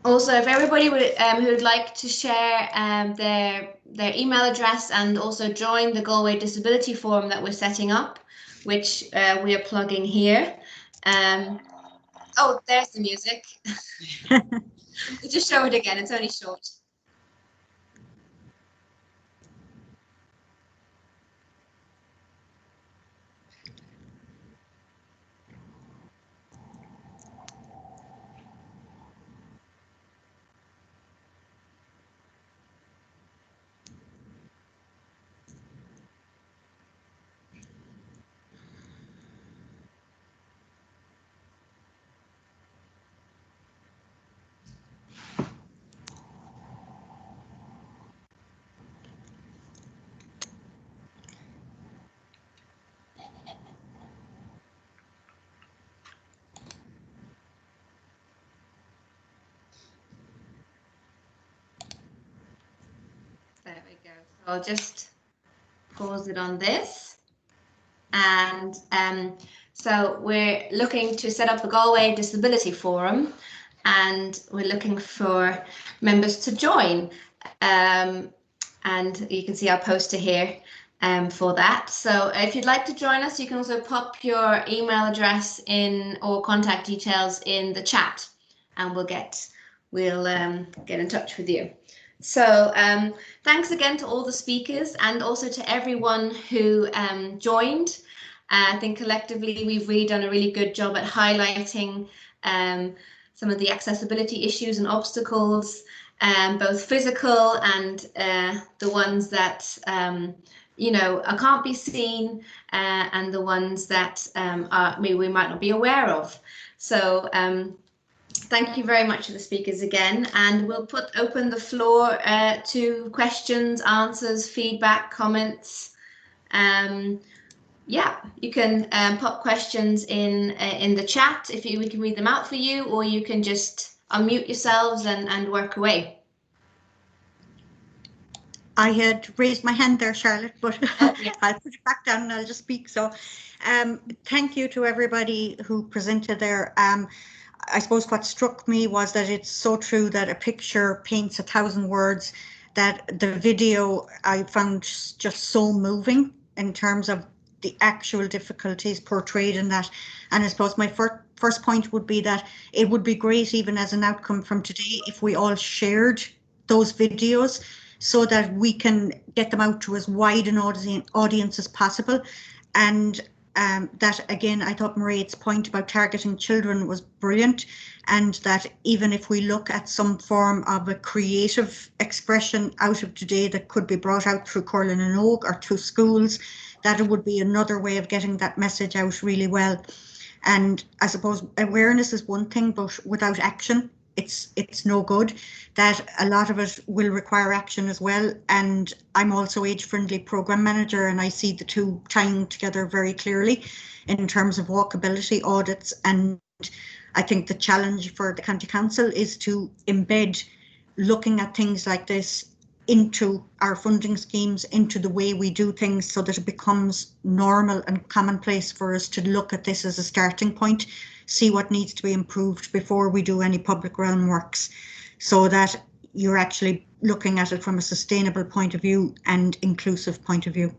Also, if everybody would who'd like to share their email address and also join the Galway Disability Forum that we're setting up, which we are plugging here. Oh, there's the music. Just show it again. It's only short. There we go. So I'll just pause it on this. And so we're looking to set up a Galway Disability Forum, and we're looking for members to join. And you can see our poster here for that. So if you'd like to join us, you can also pop your email address in or contact details in the chat, and we'll get in touch with you. So thanks again to all the speakers and also to everyone who joined. I think collectively we've really done a really good job at highlighting some of the accessibility issues and obstacles, both physical and the ones that you know can't be seen, and the ones that we might not be aware of. So thank you very much to the speakers again, and we'll open the floor to questions, answers, feedback, comments. Yeah, you can pop questions in the chat if we can read them out for you, or you can just unmute yourselves and work away. I had raised my hand there, Charlotte, but I'll put it back down and I'll just speak. So thank you to everybody who presented there. I suppose what struck me was that it's so true that a picture paints 1,000 words, that the video I found just so moving in terms of the actual difficulties portrayed in that. And I suppose my first point would be that it would be great, even as an outcome from today, if we all shared those videos so that we can get them out to as wide an audience as possible. And that again, I thought Mairead's point about targeting children was brilliant, and that even if we look at some form of a creative expression out of today that could be brought out through Curlin and Oak or through schools, that it would be another way of getting that message out really well. And I suppose awareness is one thing, but without action, it's no good. That a lot of it will require action as well. And I'm also Age Friendly Programme Manager, and I see the two tying together very clearly in terms of walkability audits. And I think the challenge for the County Council is to embed looking at things like this into our funding schemes, into the way we do things, so that it becomes normal and commonplace for us to look at this as a starting point, see what needs to be improved before we do any public realm works, so that you're actually looking at it from a sustainable point of view and inclusive point of view.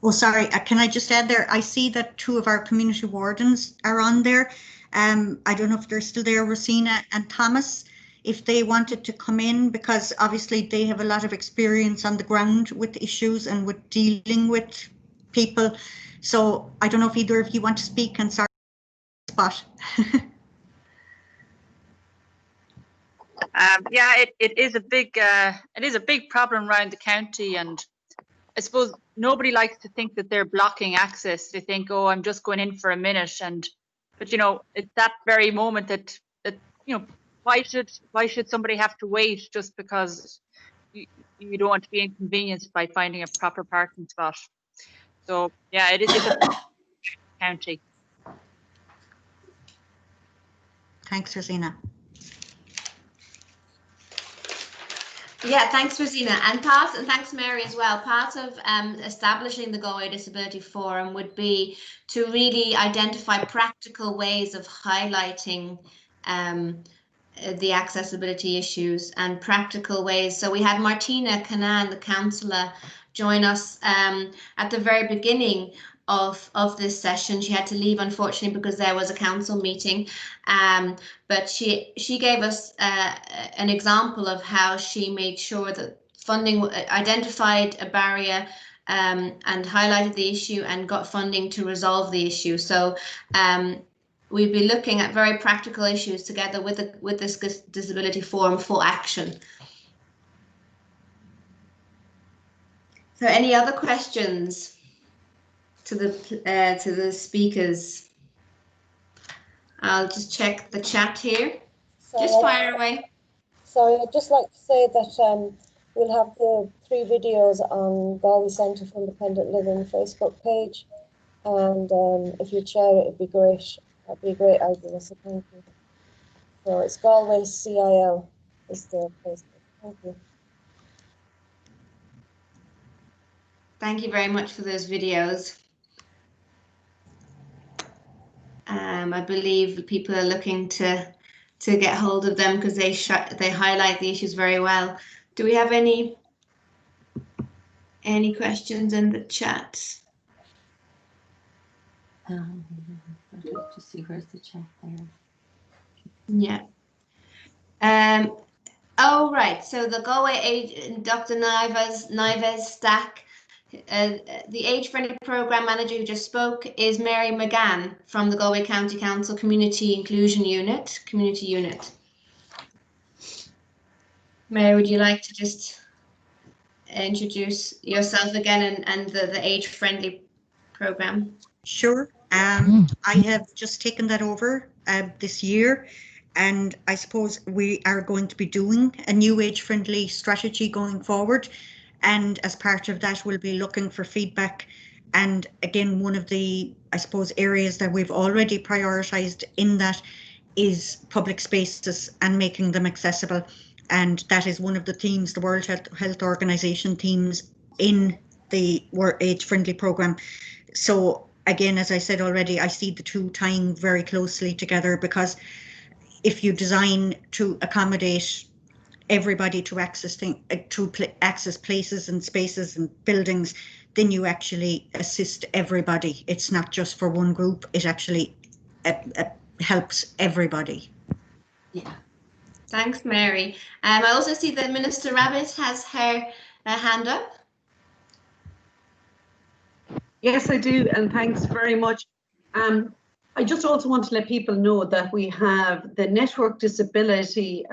Oh, sorry, can I just add there, I see that 2 of our community wardens are on there. I don't know if they're still there, Rosina and Thomas, if they wanted to come in, because obviously they have a lot of experience on the ground with issues and with dealing with people. So I don't know if either of you want to speak and start spot. Yeah, it is a big problem around the county, and I suppose nobody likes to think that they're blocking access. They think, oh, I'm just going in for a minute, but you know, it's that very moment that you know, why should somebody have to wait just because you don't want to be inconvenienced by finding a proper parking spot? So yeah, it's a county. Thanks, Rosina. Yeah, thanks, Rosina, and thanks, Mary, as well. Part of establishing the Galway Disability Forum would be to really identify practical ways of highlighting the accessibility issues and practical ways. So we had Martina Canan, the councillor, join us at the very beginning of this session. She had to leave, unfortunately, because there was a council meeting, but she gave us an example of how she made sure that funding identified a barrier and highlighted the issue and got funding to resolve the issue. So we'd be looking at very practical issues together with this disability forum for action. So any other questions to the speakers? I'll just check the chat here. Sorry, Just fire away. Sorry, I'd just like to say that we'll have the 3 videos on Galway Centre for Independent Living Facebook page, and if you'd share it, it'd be great. That'd be a great idea, so thank you. So it's Galway CIL is the Facebook. Thank you. Thank you very much for those videos. I believe people are looking to get hold of them because they highlight the issues very well. Do we have any questions in the chat? Just see where's the chat there. Yeah. Oh, right. So the Galway Dr. Nives Stack, the age-friendly program manager who just spoke is Mary McGann from the Galway County Council Community Inclusion Unit, Community Unit. Mary, would you like to just introduce yourself again and the age-friendly program? Sure. I have just taken that over this year, and I suppose we are going to be doing a new age-friendly strategy going forward. And as part of that, we'll be looking for feedback. And again, one of the, I suppose, areas that we've already prioritised in that is public spaces and making them accessible. And that is one of the themes, the World Health Organization themes in the age-friendly programme. So again, as I said already, I see the two tying very closely together, because if you design to accommodate everybody to access places and spaces and buildings, then you actually assist everybody. It's not just for one group, it actually helps everybody. Yeah. Thanks, Mary. I also see that Minister Rabbitte has her hand up. Yes, I do, and thanks very much. I just also want to let people know that we have the Network Disability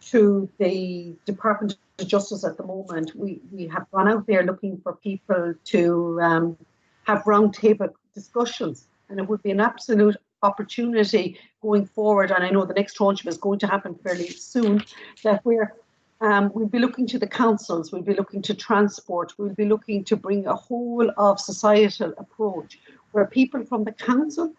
through the Department of Justice at the moment. We have gone out there looking for people to have roundtable discussions, and it would be an absolute opportunity going forward, and I know the next tranche is going to happen fairly soon, that we'll be looking to the councils, we'll be looking to transport, we'll be looking to bring a whole of societal approach where people from the council,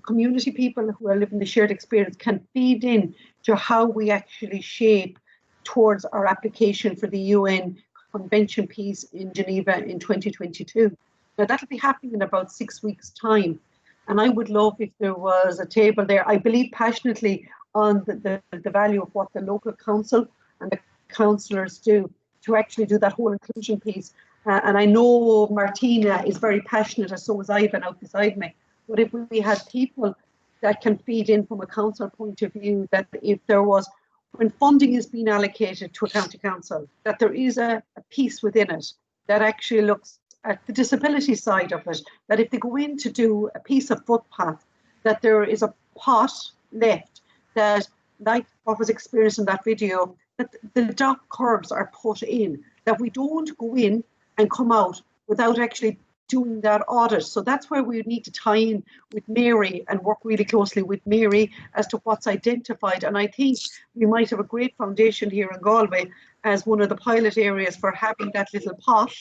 community people who are living the shared experience can feed in to how we actually shape towards our application for the UN Convention piece in Geneva in 2022. Now that'll be happening in about 6 weeks' time. And I would love if there was a table there. I believe passionately on the value of what the local council and the councillors do to actually do that whole inclusion piece. And I know Martina is very passionate, and so is Ivan out beside me. But if we had people that can feed in from a council point of view, that if there was, when funding is being allocated to a county council, that there is a piece within it that actually looks at the disability side of it, that if they go in to do a piece of footpath, that there is a pot left that, like what was experienced in that video, that the dock curbs are put in, that we don't go in and come out without actually doing that audit. So that's where we need to tie in with Mary and work really closely with Mary as to what's identified. And I think we might have a great foundation here in Galway as one of the pilot areas for having that little pot,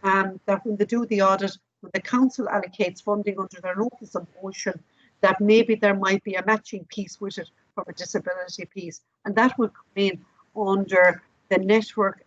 that when they do the audit, when the council allocates funding under their notice of motion, that maybe there might be a matching piece with it from a disability piece. And that will come in under the network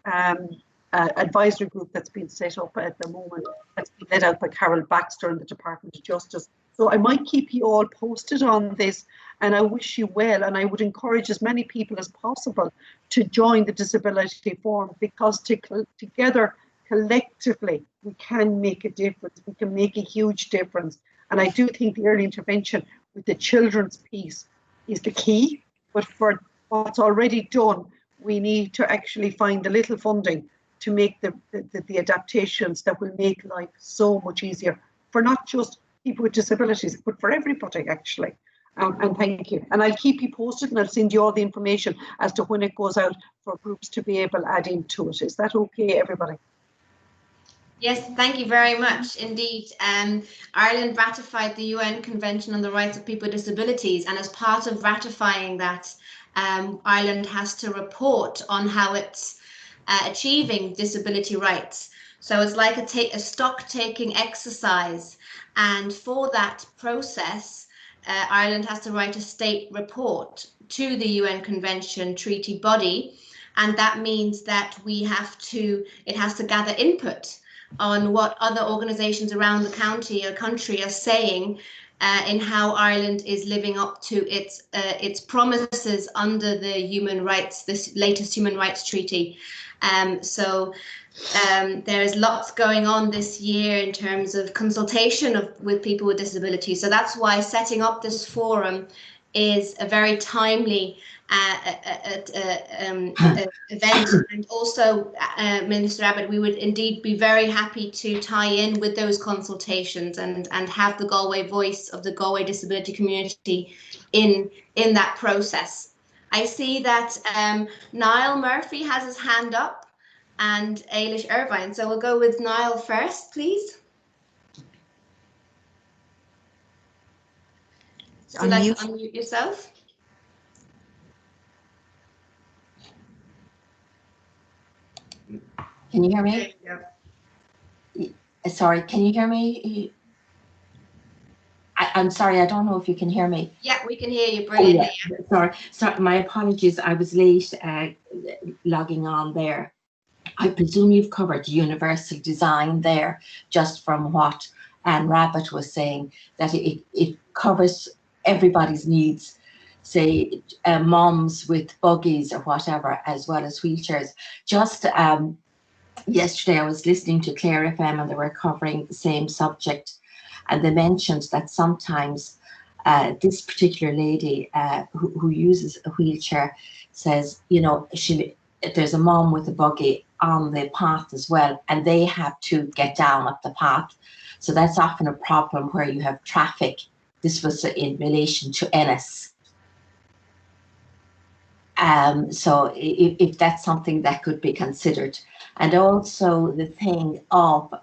advisory group that's been set up at the moment, that's been led out by Carol Baxter in the Department of Justice. So I might keep you all posted on this, and I wish you well, and I would encourage as many people as possible to join the Disability Forum, because together, collectively, we can make a difference. We can make a huge difference. And I do think the early intervention with the children's piece is the key, but for what's already done, we need to actually find a little funding to make the adaptations that will make life so much easier for not just people with disabilities, but for everybody, actually. And thank you. And I'll keep you posted, and I'll send you all the information as to when it goes out for groups to be able to add into it. Is that okay, everybody? Yes, thank you very much indeed. Ireland ratified the UN Convention on the Rights of People with Disabilities, and as part of ratifying that, Ireland has to report on how it's achieving disability rights. So it's like a stock-taking exercise, and for that process, Ireland has to write a state report to the UN Convention treaty body, and that means that it has to gather input on what other organisations around the country are saying in how Ireland is living up to its promises under this latest human rights treaty. So there's lots going on this year in terms of consultation with people with disabilities. So that's why setting up this forum is a very timely event. And also, Minister Rabbitte, we would indeed be very happy to tie in with those consultations and have the Galway voice of the Galway disability community in that process. I see that Niall Murphy has his hand up, and Ailish Irvine. So we'll go with Niall first, please. Would you like to unmute yourself? Can you hear me? Sorry, can you hear me? I'm sorry, I don't know if you can hear me. Yeah, we can hear you brilliantly. Oh, yeah. Sorry, my apologies. I was late logging on there. I presume you've covered universal design there, just from what Anne Rabbitte was saying, that it covers everybody's needs, say moms with buggies or whatever, as well as wheelchairs. Just yesterday I was listening to Clare FM, and they were covering the same subject, and they mentioned that sometimes this particular lady who uses a wheelchair says, you know, there's a mom with a buggy on the path as well, and they have to get down up the path. So that's often a problem where you have traffic. This was in relation to Ennis. So if that's something that could be considered. And also the thing of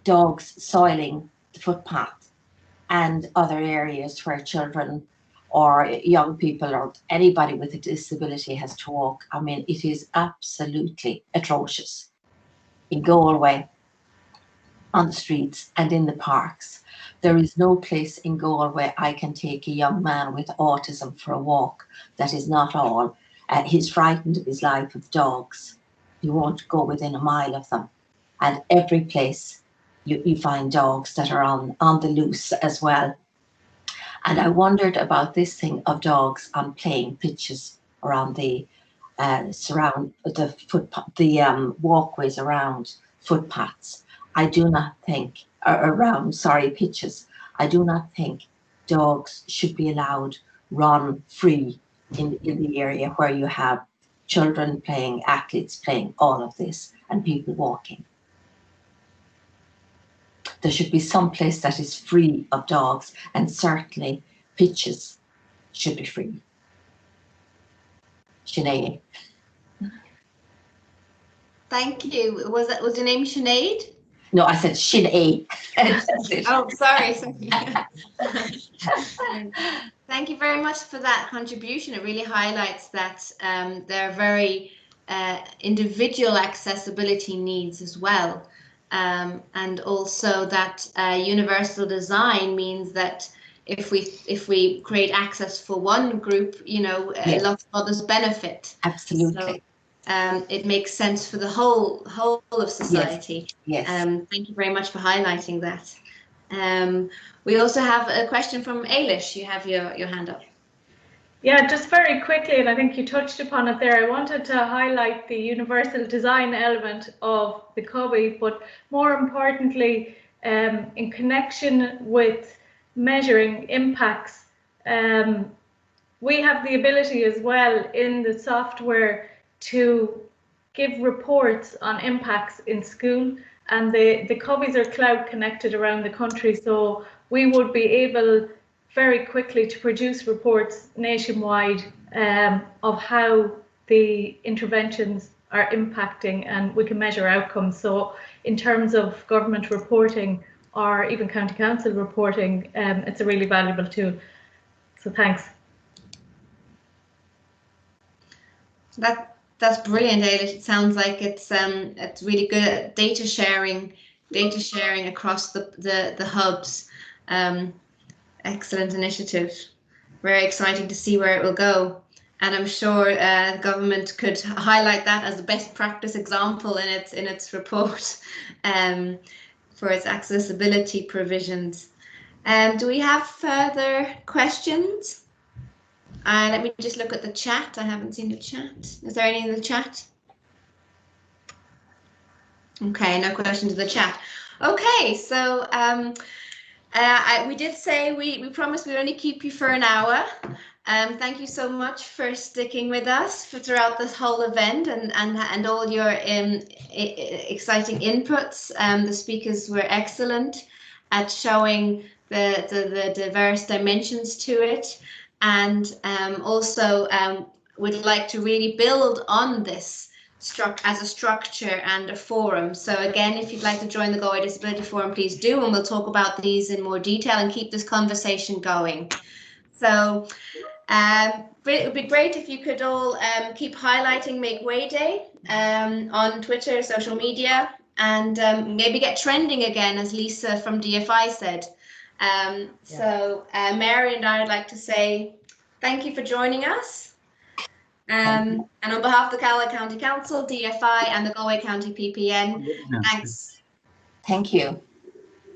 dogs soiling the footpath and other areas where children or young people or anybody with a disability has to walk. I mean, it is absolutely atrocious in Galway, on the streets and in the parks. There is no place in Galway I can take a young man with autism for a walk that is not all. He's frightened of his life of dogs. You won't go within a mile of them. And every place you find dogs that are on the loose as well. And I wondered about this thing of dogs on playing pitches around the walkways around footpaths. I do not think pitches. I do not think dogs should be allowed run free in the area where you have children playing, athletes playing, all of this, and people walking. There should be some place that is free of dogs, and certainly pitches should be free. Sinead. Thank you. Was your name Sinead? No, I said Sinead. Oh, sorry. Thank you very much for that contribution. It really highlights that there are very individual accessibility needs as well. And also that universal design means that if we create access for one group, you know, yes, lots of others benefit. Absolutely. it makes sense for the whole of society. Yes. Thank you very much for highlighting that. We also have a question from Ailish. You have your hand up. Yeah, just very quickly, and I think you touched upon it there. I wanted to highlight the universal design element of the CUBBIE, but more importantly, in connection with measuring impacts, we have the ability as well in the software to give reports on impacts in school, and the CUBBIEs are cloud connected around the country, so we would be able very quickly to produce reports nationwide of how the interventions are impacting, and we can measure outcomes. So in terms of government reporting or even county council reporting, it's a really valuable tool. So thanks. That's brilliant, Ailish. It sounds like it's really good at data sharing across the hubs. Excellent initiative. Very exciting to see where it will go. And I'm sure the government could highlight that as a best practice example in its report for its accessibility provisions. Do we have further questions? Let me just look at the chat. I haven't seen the chat. Is there any in the chat? Okay, no questions in the chat. Okay, so we did say we promised we'd only keep you for an hour. Thank you so much for sticking with us throughout this whole event and all your exciting inputs. The speakers were excellent at showing the diverse dimensions to it, and also would like to really build on this as a structure and a forum. So again, if you'd like to join the Galway Disability Forum, please do, and we'll talk about these in more detail and keep this conversation going. So it would be great if you could all keep highlighting Make Way Day on Twitter, social media, and maybe get trending again, as Lisa from DFI said. So Mairead and I would like to say thank you for joining us. And on behalf of the Galway County Council, DFI, and the Galway County PPN, thanks. Thank you.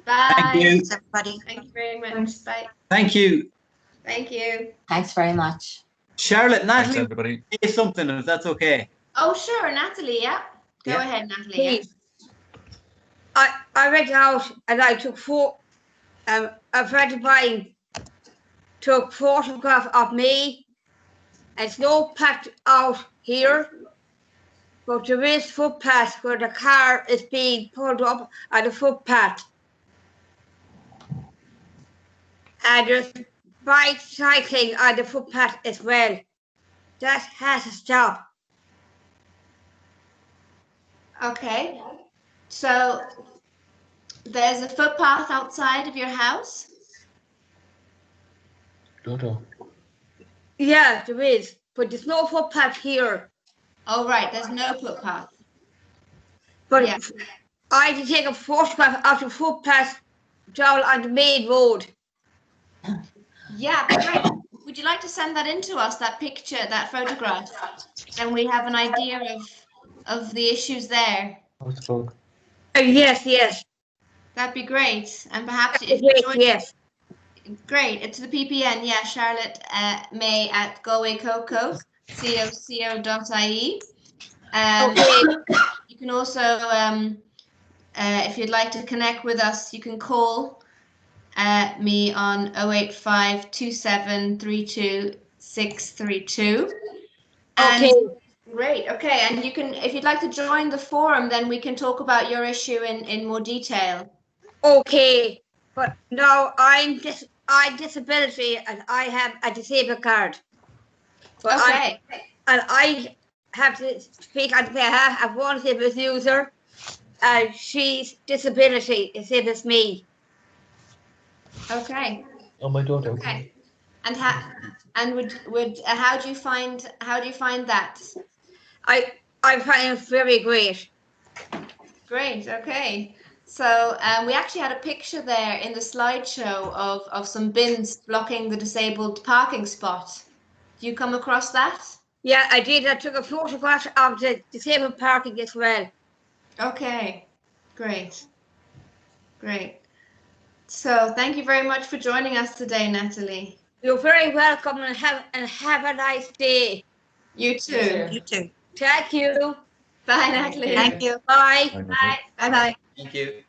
Bye. Thank you. Thanks, everybody. Thank you very much. Bye. Thank you. Thank you. Thanks very much. Charlotte, Natalie, Thanks, everybody. say something if that's okay. Oh, sure, Natalie, yeah. Go ahead, Natalie. Yeah. I went out and I took a friend of mine took photograph of me. It's no packed out here, but there is footpath where the car is being pulled up on the footpath. And there's bike cycling on the footpath as well. That has to stop. Okay. So there's a footpath outside of your house? Don't know. Yeah, there is, but there's no footpath here. Oh, right, there's no footpath. But yeah. I had to take a photograph of the footpath down on the main road. Yeah, great. Would you like to send that in to us, that picture, that photograph? And we have an idea of the issues there. Yes, yes. That'd be great. And perhaps if you join, yes. Great. It's the PPN, yeah, Charlotte May at galwaycoco.co.ie. Okay. You can also, if you'd like to connect with us, you can call me on 085 2732 632. Okay. Great. Okay. And you can, if you'd like to join the forum, then we can talk about your issue in more detail. Okay. But no, I'm disability and I have a disabled card. But okay. I have to speak on behalf of one disabled user, and she's disability is same as me. Okay. Oh my daughter. Okay. And how do you find that? I find it very great. Great. Okay. So we actually had a picture there in the slideshow of some bins blocking the disabled parking spot. Do you come across that? Yeah, I did. I took a photograph of the disabled parking as well. Okay, great. Great. So thank you very much for joining us today, Natalie. You're very welcome and have a nice day. You too. You too. Thank you. Bye, Natalie. Thank you. Bye. Bye. Bye-bye. Thank you.